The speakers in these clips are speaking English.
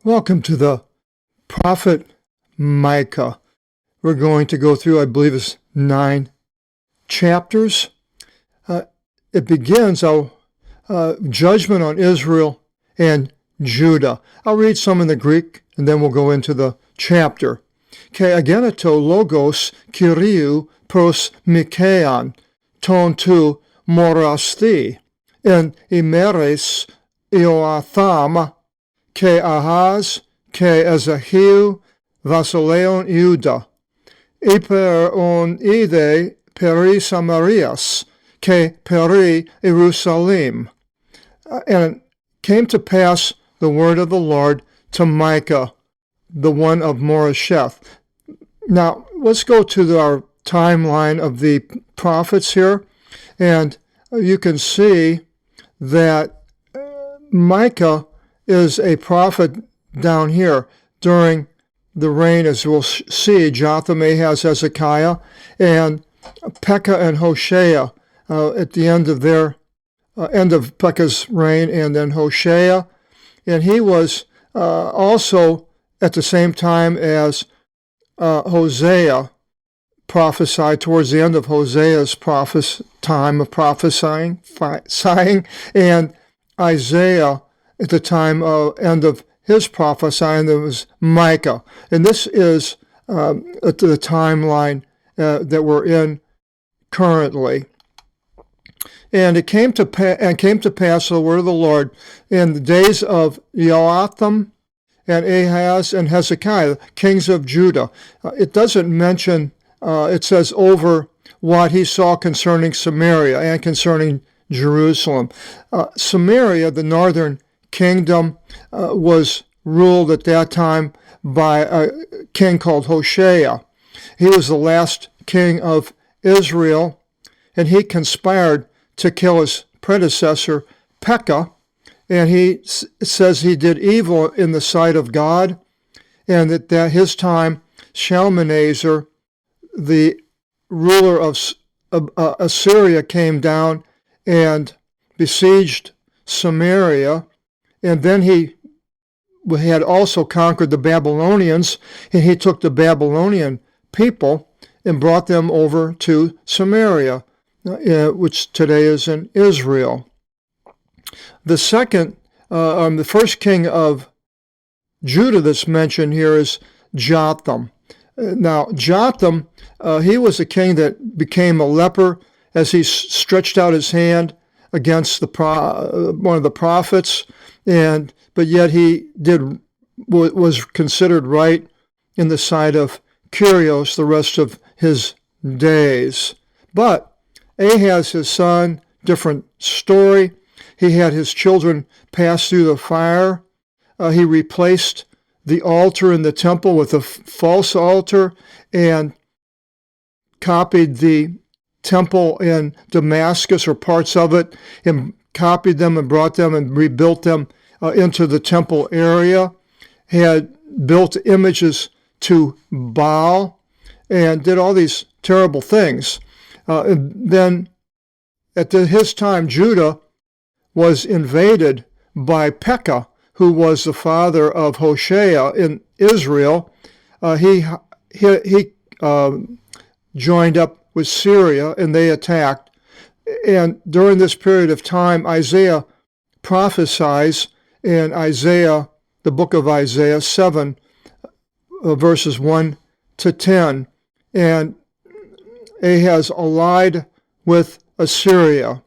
Welcome to the prophet Micah. We're going to go through, I believe it's 9 chapters. It begins judgment on Israel and Judah. I'll read some in the Greek and then we'll go into the chapter. Ke ageneto logos Kyriou pros Mikean ton tu morasti en imeres Ioatham ke Ahaz, ke Ezekiel, Vasileon Juda, Iper on ide peri Samarias, ke peri Jerusalem. And it came to pass the word of the Lord to Micah, the one of Moresheth. Now, let's go to our timeline of the prophets here, and you can see that Micah is a prophet down here during the reign, as we'll see, Jotham, Ahaz, Hezekiah, and Pekah and Hoshea at the end of end of Pekah's reign, and then Hoshea. And he was also at the same time as Hosea prophesied, towards the end of Hosea's time of prophesying, and Isaiah at the time end of his prophesying. There was Micah, and this is the timeline that we're in currently. And it came to pass the word of the Lord in the days of Jotham and Ahaz and Hezekiah, kings of Judah. It doesn't mention. It says over what he saw concerning Samaria and concerning Jerusalem. Samaria, the northern kingdom, was ruled at that time by a king called Hoshea. He was the last king of Israel, and he conspired to kill his predecessor, Pekah, and he says he did evil in the sight of God, and that his time, Shalmaneser, the ruler of Assyria, came down and besieged Samaria. And then he had also conquered the Babylonians, and he took the Babylonian people and brought them over to Samaria, which today is in Israel. The first king of Judah that's mentioned here is Jotham. Now, Jotham, he was a king that became a leper as he stretched out his hand against one of the prophets, but yet he was considered right in the sight of Kyrios the rest of his days. But Ahaz, his son, different story. He had his children pass through the fire. He replaced the altar in the temple with a false altar and copied the temple in Damascus, or parts of it, and copied them and brought them and rebuilt them into the temple area. He had built images to Baal and did all these terrible things. And then at his time, Judah was invaded by Pekah, who was the father of Hoshea in Israel. He joined up with Syria, and they attacked. And during this period of time, Isaiah prophesies in the book of Isaiah 7, verses 1 to 10. And Ahaz allied with Assyria.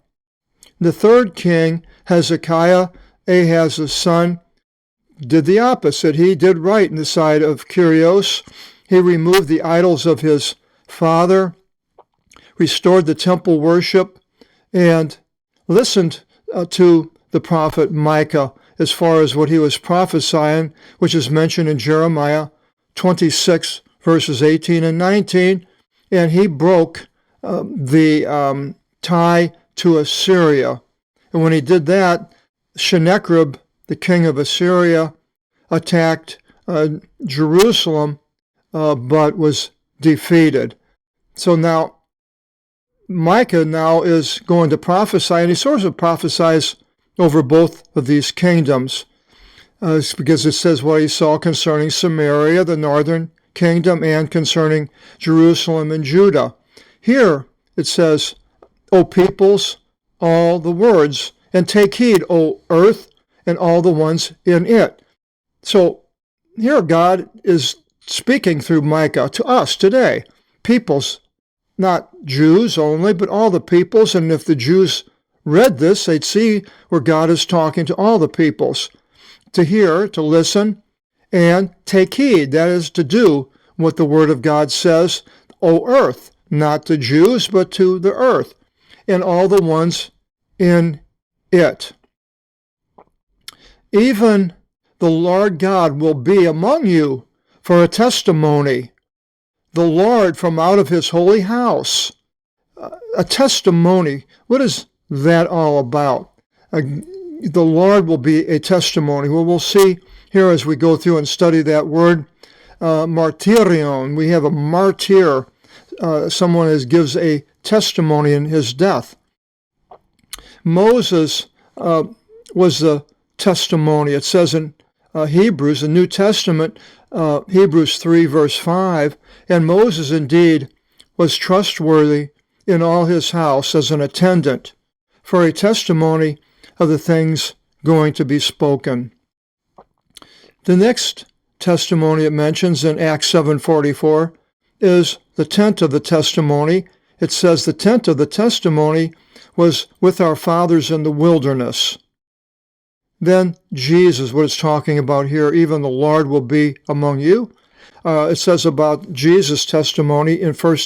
The third king, Hezekiah, Ahaz's son, did the opposite. He did right in the sight of Kyrios. He removed the idols of his father, restored the temple worship, and listened to the prophet Micah as far as what he was prophesying, which is mentioned in Jeremiah 26, verses 18 and 19, and he broke the tie to Assyria. And when he did that, Sennacherib, the king of Assyria, attacked Jerusalem, but was defeated. So now Micah is going to prophesy, and he sort of prophesies over both of these kingdoms. because it says what he saw concerning Samaria, the northern kingdom, and concerning Jerusalem and Judah. Here it says, O peoples, all the words, and take heed, O earth, and all the ones in it. So here God is speaking through Micah to us today. Peoples, not Jews only, but all the peoples. And if the Jews read this, they'd see where God is talking to all the peoples. To hear, to listen, and take heed. That is to do what the Word of God says, O earth, not to Jews, but to the earth, and all the ones in it. Even the Lord God will be among you for a testimony. The Lord from out of his holy house. A testimony. What is that all about? The Lord will be a testimony. Well, we'll see here as we go through and study that word, martyrion. We have a martyr, someone who gives a testimony in his death. Moses was the testimony. It says in Hebrews, the New Testament, Hebrews 3, verse 5, and Moses indeed was trustworthy in all his house as an attendant for a testimony of the things going to be spoken. The next testimony it mentions in Acts 7:44 is the tent of the testimony. It says the tent of the testimony was with our fathers in the wilderness. Then Jesus, what it's talking about here, even the Lord will be among you. It says about Jesus' testimony in 1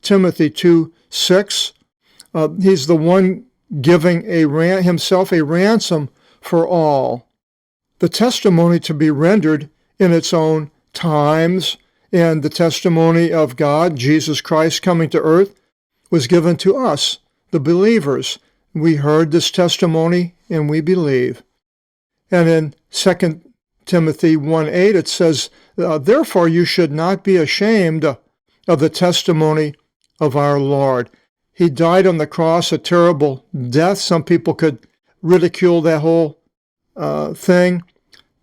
Timothy 2:6. He's the one giving himself a ransom for all. The testimony to be rendered in its own times, and the testimony of God, Jesus Christ coming to earth, was given to us, the believers. We heard this testimony and we believe. And in 2 Timothy 1:8 it says, therefore you should not be ashamed of the testimony of our Lord. He died on the cross a terrible death. Some people could ridicule that whole thing,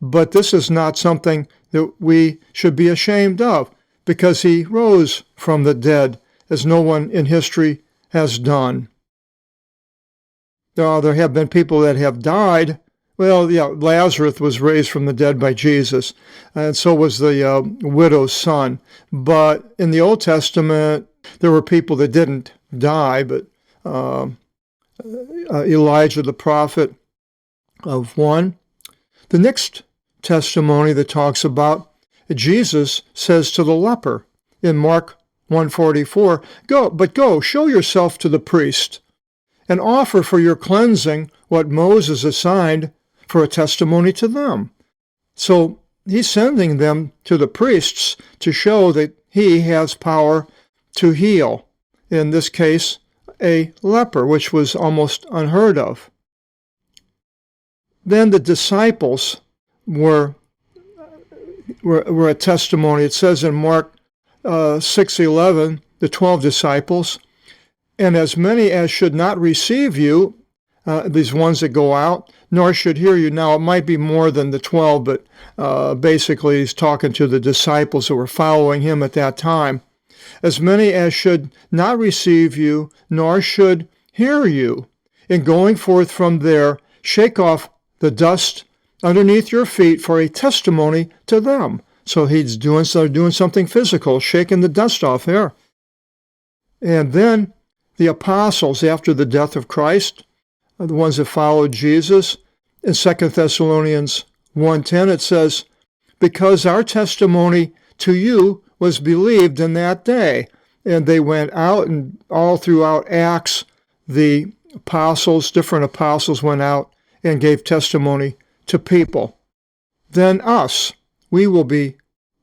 but this is not something that we should be ashamed of, because he rose from the dead, as no one in history has done. There have been people that have died. Well, yeah, Lazarus was raised from the dead by Jesus, and so was the widow's son. But in the Old Testament, there were people that didn't die, but Elijah the prophet of one. The next testimony that talks about, Jesus says to the leper in Mark 1:44, go, show yourself to the priest, and offer for your cleansing what Moses assigned for a testimony to them. So he's sending them to the priests to show that he has power to heal. In this case, a leper, which was almost unheard of. Then the disciples were a testimony. It says in Mark 6:11, the 12 disciples, and as many as should not receive you, these ones that go out, nor should hear you. Now, it might be more than the 12, but basically he's talking to the disciples that were following him at that time. As many as should not receive you, nor should hear you. In going forth from there, shake off the dust underneath your feet for a testimony to them. So he's doing something physical, shaking the dust off there. And then the apostles, after the death of Christ, the ones that followed Jesus, in 2 Thessalonians 1:10, it says, because our testimony to you was believed in that day. And they went out, and all throughout Acts, the apostles, different apostles went out and gave testimony to people. Then us, we will be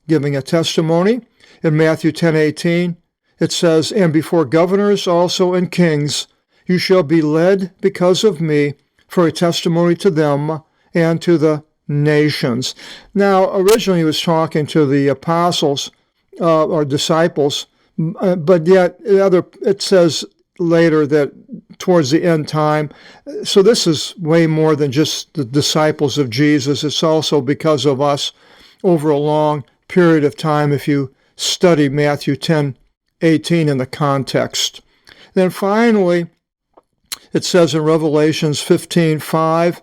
giving a testimony. In Matthew 10:18, it says, and before governors also and kings, you shall be led because of me for a testimony to them and to the nations. Now, originally he was talking to the apostles or disciples, but yet it says later that towards the end time. So this is way more than just the disciples of Jesus. It's also because of us over a long period of time if you study Matthew 10:18 in the context. Then finally, it says in Revelations 15:5,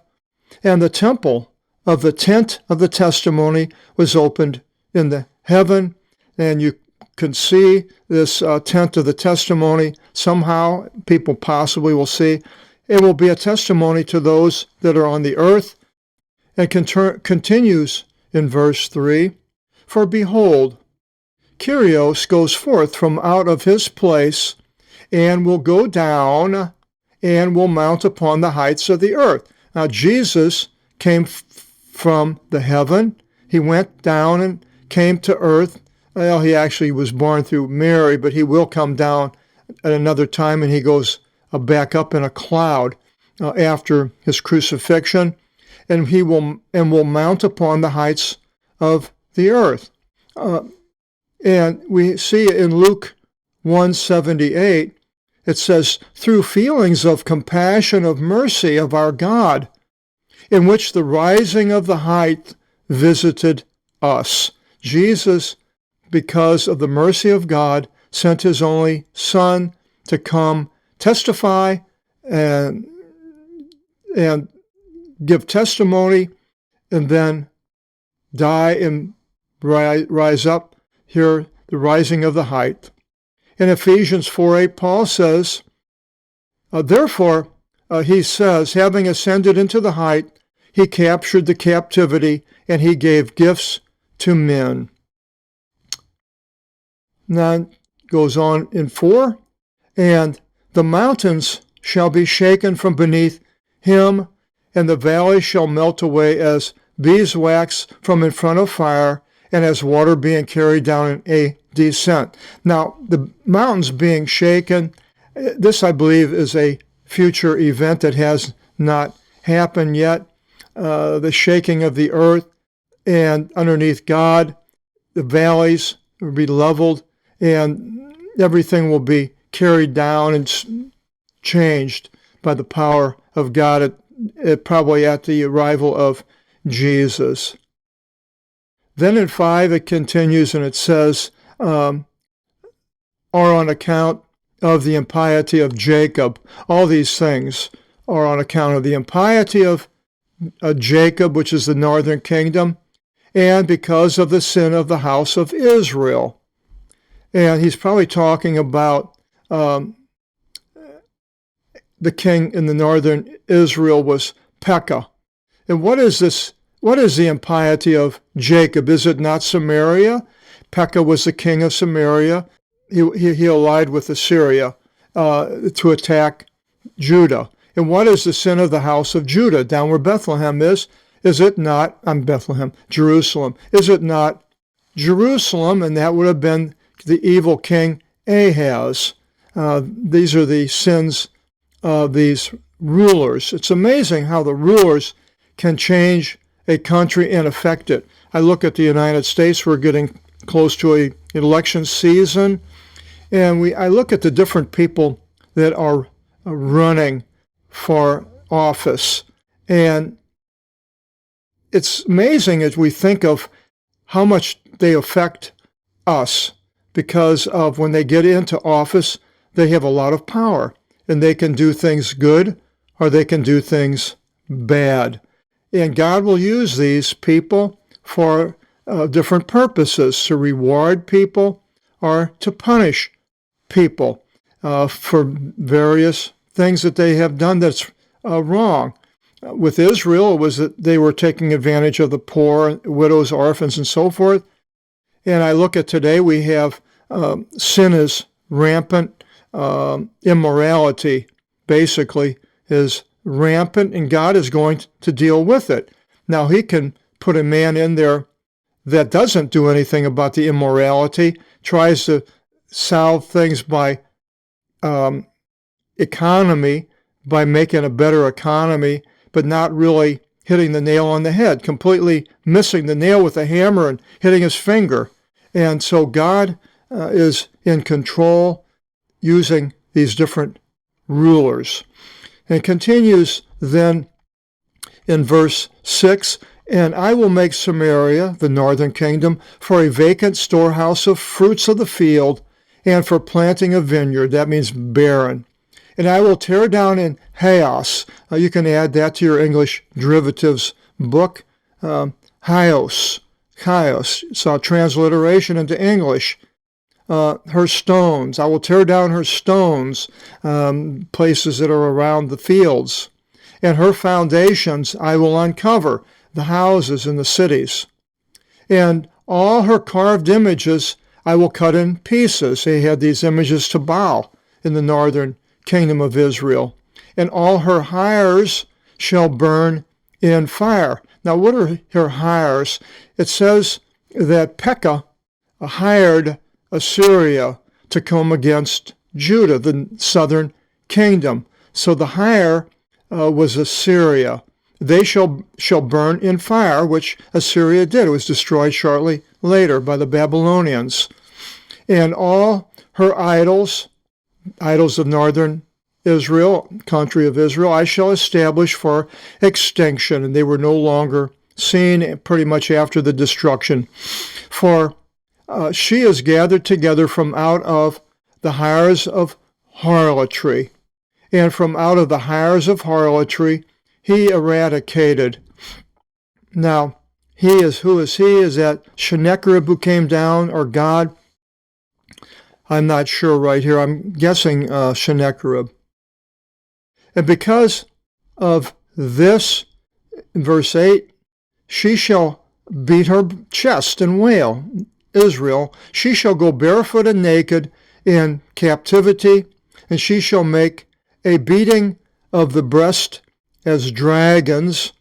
and the temple of the tent of the testimony was opened in the heaven, and you can see this tent of the testimony. Somehow, people possibly will see. It will be a testimony to those that are on the earth. And continues in verse 3, for behold, Kyrios goes forth from out of his place, and will go down, and will mount upon the heights of the earth. Now, Jesus came from the heaven. He went down and came to earth. Well, he actually was born through Mary, but he will come down at another time, and he goes back up in a cloud after his crucifixion, and he will mount upon the heights of the earth. And we see in Luke 1:78, it says, through feelings of compassion, of mercy of our God, in which the rising of the height visited us. Jesus, because of the mercy of God, sent his only Son to come testify and give testimony, and then die and rise up. Here, the rising of the height. In Ephesians 4:8, Paul says, therefore, he says, having ascended into the height, he captured the captivity, and he gave gifts to men. Now it goes on in 4, and the mountains shall be shaken from beneath him, and the valleys shall melt away as beeswax from in front of fire, and as water being carried down in a descent. Now, the mountains being shaken, this, I believe, is a future event that has not happened yet. The shaking of the earth, and underneath God, the valleys will be leveled, and everything will be carried down and changed by the power of God, probably at the arrival of Jesus. Then in 5, it continues and it says, are on account of the impiety of Jacob. All these things are on account of the impiety of Jacob, which is the northern kingdom, and because of the sin of the house of Israel. And he's probably talking about the king in the northern Israel was Pekah. And what is this? What is the impiety of Jacob? Is it not Samaria? Pekah was the king of Samaria. He allied with Assyria to attack Judah. And what is the sin of the house of Judah? Down where Bethlehem is it not, Jerusalem. Is it not Jerusalem? And that would have been the evil king Ahaz. These are the sins of these rulers. It's amazing how the rulers can change a country and affect it. I look at the United States. We're getting close to an election season, and I look at the different people that are running for office, and it's amazing as we think of how much they affect us, because of when they get into office, they have a lot of power, and they can do things good or they can do things bad. And God will use these people for different purposes, to reward people or to punish people for various things that they have done that's wrong. With Israel, it was that they were taking advantage of the poor, widows, orphans, and so forth. And I look at today, we have sin is rampant, immorality basically is rampant, and God is going to deal with it. Now, he can put a man in there that doesn't do anything about the immorality, tries to solve things by economy, by making a better economy, but not really hitting the nail on the head, completely missing the nail with a hammer and hitting his finger. And so God is in control, using these different rulers. And it continues then in verse 6, and I will make Samaria, the northern kingdom, for a vacant storehouse of fruits of the field, and for planting a vineyard. That means barren. And I will tear down in Haos. You can add that to your English derivatives book. Hios. It's a transliteration into English. Her stones. I will tear down her stones, places that are around the fields. And her foundations I will uncover, the houses and the cities. And all her carved images I will cut in pieces. They had these images to Baal in the northern kingdom of Israel. And all her hires shall burn in fire. Now, what are her hires? It says that Pekah hired Assyria to come against Judah, the southern kingdom. So the hire was Assyria. They shall burn in fire, which Assyria did. It was destroyed shortly later by the Babylonians. And all her idols of northern Israel, country of Israel, I shall establish for extinction. And they were no longer seen pretty much after the destruction. For she is gathered together from out of the hires of harlotry. And from out of the hires of harlotry he eradicated. Now, who is he? Is that Sennacherib who came down, or God? I'm not sure right here. I'm guessing Sennacherib. And because of this, in verse 8, she shall beat her chest and wail. Israel, she shall go barefoot and naked in captivity, and she shall make a beating of the breast as dragons.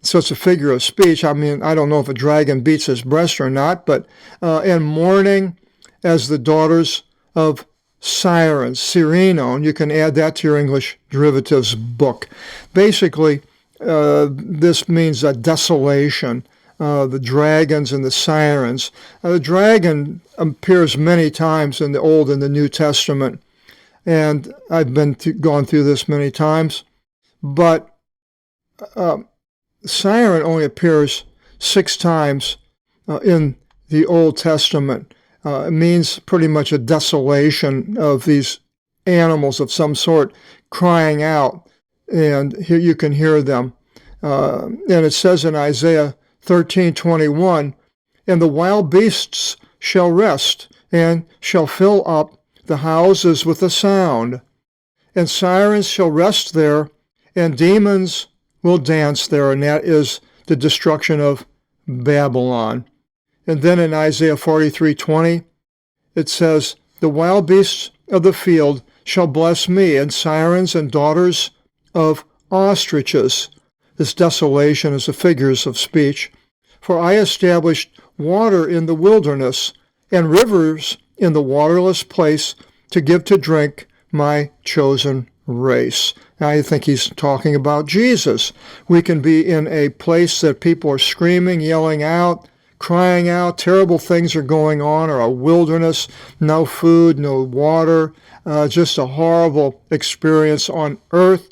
So it's a figure of speech. I mean, I don't know if a dragon beats his breast or not, but and mourning as the daughters of sirens, Cyrenon. You can add that to your English derivatives book. Basically, this means a desolation. The dragons and the sirens. The dragon appears many times in the Old and the New Testament, and I've gone through this many times, but siren only appears 6 times in the Old Testament. It means pretty much a desolation of these animals of some sort crying out, and here you can hear them. And it says in Isaiah 13:21, and the wild beasts shall rest, and shall fill up the houses with a sound, and sirens shall rest there, and demons will dance there, and that is the destruction of Babylon. And then in Isaiah 43:20, it says, the wild beasts of the field shall bless me, and sirens and daughters of ostriches. This desolation is the figures of speech. For I established water in the wilderness, and rivers in the waterless place, to give to drink my chosen race. Now, I think he's talking about Jesus. We can be in a place that people are screaming, yelling out, crying out, terrible things are going on, or a wilderness, no food, no water, just a horrible experience on earth.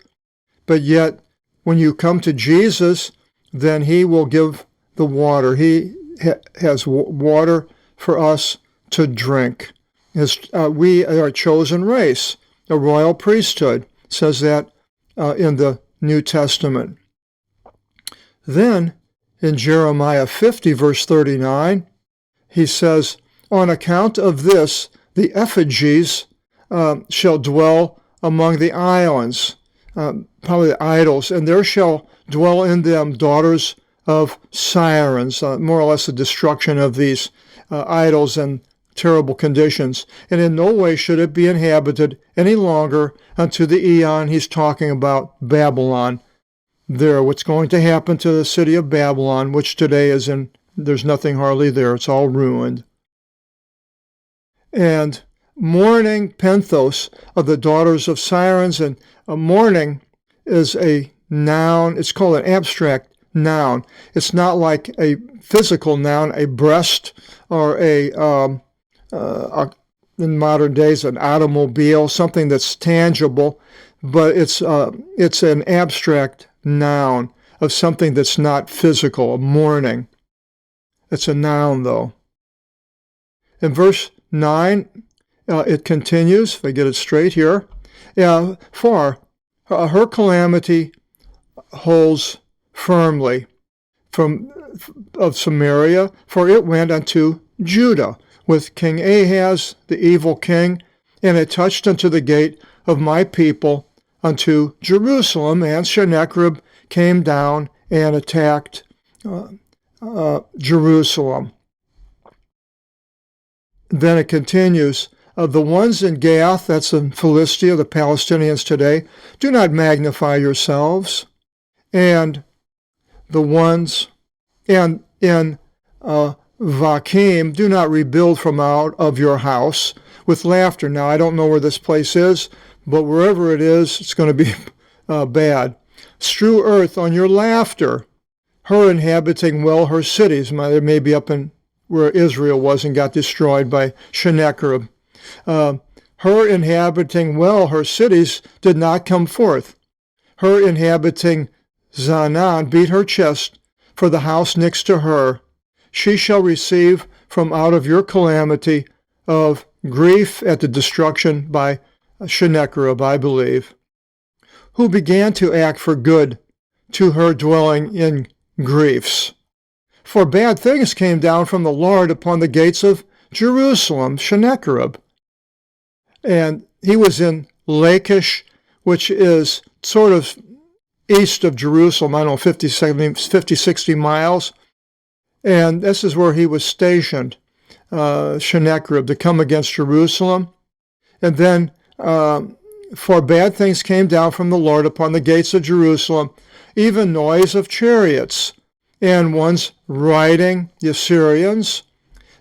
But yet, when you come to Jesus, then he will give the water. He has water for us to drink. We are a chosen race, a royal priesthood. It says that in the New Testament. Then, in Jeremiah 50, verse 39, he says, on account of this, the effigies shall dwell among the islands, probably the idols, and there shall dwell in them daughters of sirens, more or less the destruction of these idols and terrible conditions. And in no way should it be inhabited any longer unto the eon. He's talking about Babylon. There, what's going to happen to the city of Babylon, which today is there's nothing hardly there. It's all ruined. And mourning Penthos of the daughters of sirens, and mourning is a noun. It's called an abstract noun. It's not like a physical noun, a breast, or in modern days, an automobile, something that's tangible. but it's an abstract noun of something that's not physical, a mourning. It's a noun, though. In verse 9, it continues, if I get it straight here, for her calamity holds firmly of Samaria, for it went unto Judah with King Ahaz, the evil king, and it touched unto the gate of my people, unto Jerusalem, and Sennacherib came down and attacked Jerusalem. Then it continues, the ones in Gath, that's in Philistia, the Palestinians today, do not magnify yourselves, and the ones in Vakim, do not rebuild from out of your house with laughter. Now, I don't know where this place is, but wherever it is, it's going to be bad. Strew earth on your laughter, her inhabiting well her cities. There may be up in where Israel was and got destroyed by Sennacherib. Her inhabiting well her cities did not come forth. Her inhabiting Zanan beat her chest for the house next to her. She shall receive from out of your calamity of grief at the destruction by Sennacherib, I believe, who began to act for good to her dwelling in griefs. For bad things came down from the Lord upon the gates of Jerusalem, Sennacherib. And he was in Lachish, which is sort of east of Jerusalem, I don't know, 50, 60 miles. And this is where he was stationed, Sennacherib, to come against Jerusalem. And then, for bad things came down from the Lord upon the gates of Jerusalem, even noise of chariots, and ones riding, the Assyrians.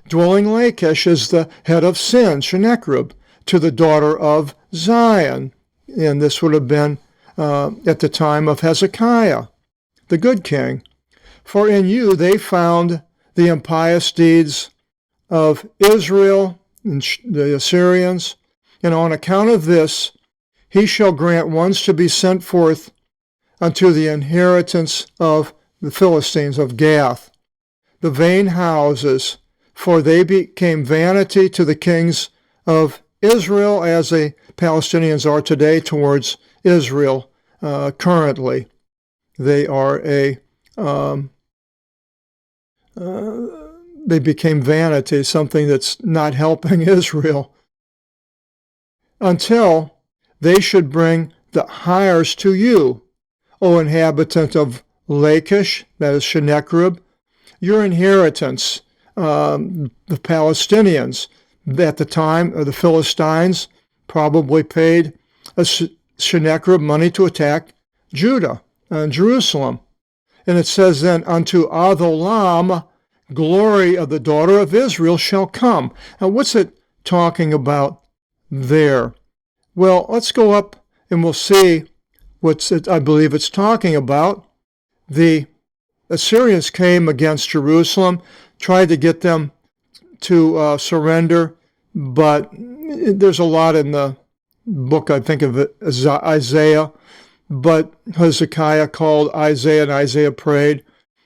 Dwelling Lachish is the head of sin, Sennacherib, to the daughter of Zion. And this would have been at the time of Hezekiah, the good king. For in you they found the impious deeds of Israel and the Assyrians, and on account of this he shall grant ones to be sent forth unto the inheritance of the Philistines of Gath, the vain houses, for they became vanity to the kings of Israel, as the Palestinians are today towards Israel currently. They are they became vanity, something that's not helping Israel, until they should bring the hires to you, O inhabitant of Lachish, that is Sennacherib, your inheritance. The Palestinians at the time, the Philistines, probably paid Sennacherib money to attack Judah and Jerusalem. And it says then, unto Adullam, glory of the daughter of Israel shall come. Now, what's it talking about there? Well, let's go up and we'll see I believe it's talking about. The Assyrians came against Jerusalem, tried to get them to surrender, but there's a lot in the book, I think of it as Isaiah, but Hezekiah called Isaiah, and Isaiah prayed,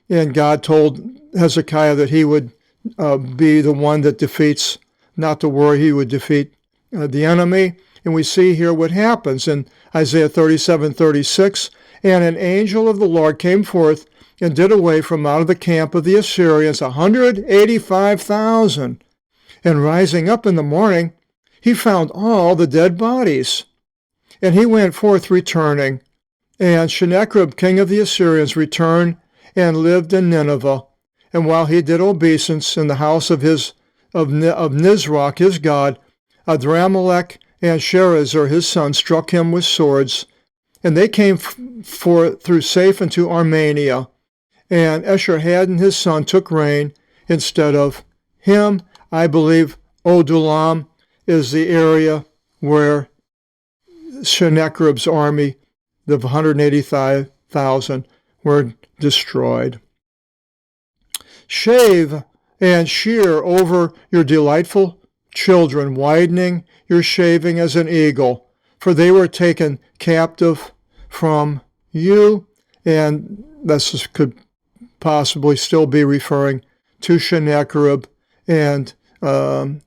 and God told Hezekiah that he would be the one that defeats, not to worry, he would defeat the enemy. And we see here what happens in Isaiah 37:36, and an angel of the Lord came forth and did away from out of the camp of the Assyrians 185,000. And rising up in the morning, he found all the dead bodies. And he went forth returning. And Sennacherib, king of the Assyrians, returned and lived in Nineveh. And while he did obeisance in the house of Nisroch, his god, Adramelech and Sharezer, his son, struck him with swords. And they came through safe into Armenia. And Esarhaddon, his son, took reign instead of him. I believe Adullam is the area where Sennacherib's army, the 185,000, were destroyed. Shave and shear over your delightful children, widening your shaving as an eagle, for they were taken captive from you. And this could possibly still be referring to Sennacherib, and for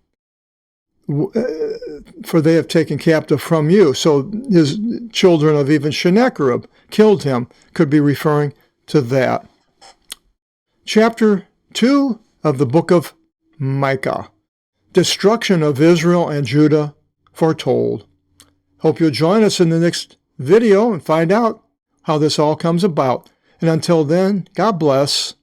they have taken captive from you. So his children of even Sennacherib killed him, could be referring to that. Chapter 2 of the Book of Micah. Destruction of Israel and Judah foretold. Hope you'll join us in the next video and find out how this all comes about. And until then, God bless.